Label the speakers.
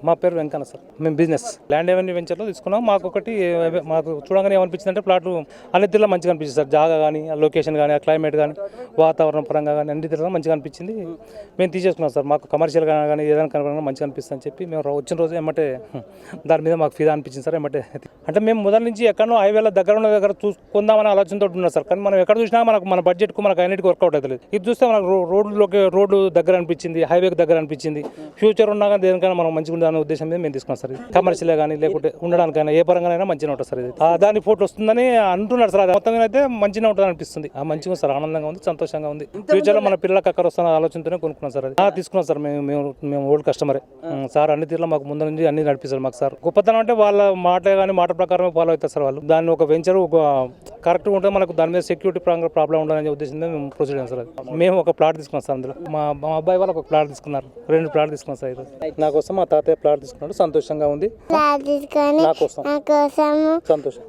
Speaker 1: మా పేరు వెంకన్న సార్. మేము బిజినెస్ ల్యాండ్ ఎవెన్యూ వెంచర్లో తీసుకున్నాం. మాకు చూడగానే ఏమనిపించింది అంటే ప్లాట్లు అన్ని తీరులో మంచిగా అనిపించింది సార్. జాగా కానీ, ఆ లొకేషన్ కానీ, ఆ క్లైమేట్ కానీ, వాతావరణం పరంగా కానీ అన్ని తీరులో మంచిగా అనిపించింది. మేము తీసేసుకున్నాం సార్. మాకు కమర్షియల్గా కానీ ఏదైనా కనుక మంచిగా అనిపిస్తుంది అని చెప్పి మేము వచ్చిన రోజు ఏమంటే దాని మీద మాకు ఫిదా అనిపించింది సార్. ఏమంటే అంటే మేము మొదటి నుంచి ఎక్కడో హైవేల దగ్గర చూసుకుందామని ఆలోచనతో ఉన్నాం సార్. కానీ మనం ఎక్కడ చూసినా మన బడ్జెట్కు మనకు అన్నిటికీ వర్కౌట్ అవుతుంది. ఇది చూస్తే మనకు రోడ్డు దగ్గర అనిపించింది, హైవేకి దగ్గర అనిపించింది. ఫ్యూచర్ ఉన్నా కానీ దేనికైనా మనం మంచిగా ఉండాలనే ఉద్దేశం మీద మేము తీసుకున్నాం సార్. కమర్షియల్ కానీ లేకుంటే ఉండడానికైనా ఏ పరంగానైనా మంచిగా ఉంటుంది సార్. ఇది దాని ఫోటో వస్తుందని అంటున్నారు సార్. అది మొత్తం అయితే మంచిగా ఉంటుంది అనిపిస్తుంది. మంచిగా సార్, ఆనందంగా ఉంది, సంతోషంగా ఉంది. ఫ్యూచర్లో మన పిల్లలకు అక్కడ వస్తున్న ఆలోచనతోనే కొనుక్కున్నాం సార్. అది తీసుకున్నాం సార్. మేము ఓల్డ్ కస్టమరే సార్. అన్ని తీరులో మాకు ముందు నుంచి అన్ని నడిపిస్తారు మాకు సార్. గొప్పతనం అంటే వాళ్ళ మాట ప్రకారం ఫాలో అవుతారు సార్ వాళ్ళు. దాన్ని ఒక వెంచర్ కరెక్ట్గా ఉంటుంది, మనకు దాని మీద సెక్యూరిటీ ప్రాబ్లం ఉండాలనే ఉద్దేశంతో మేము ప్రొసీడ్ అయ్యాం సార్. మేము ఒక ప్లాట్ తీసుకున్నాం సార్. అందులో మా అబ్బాయి వాళ్ళు ఒక ప్లాట్ తీసుకున్నారు, 2 ప్లాట్ తీసుకున్నాం సార్. నా కోసం మా తాతయ్య ప్లాట్ తీసుకున్నాడు. సంతోషంగా ఉంది. నా కోసం సంతోషం.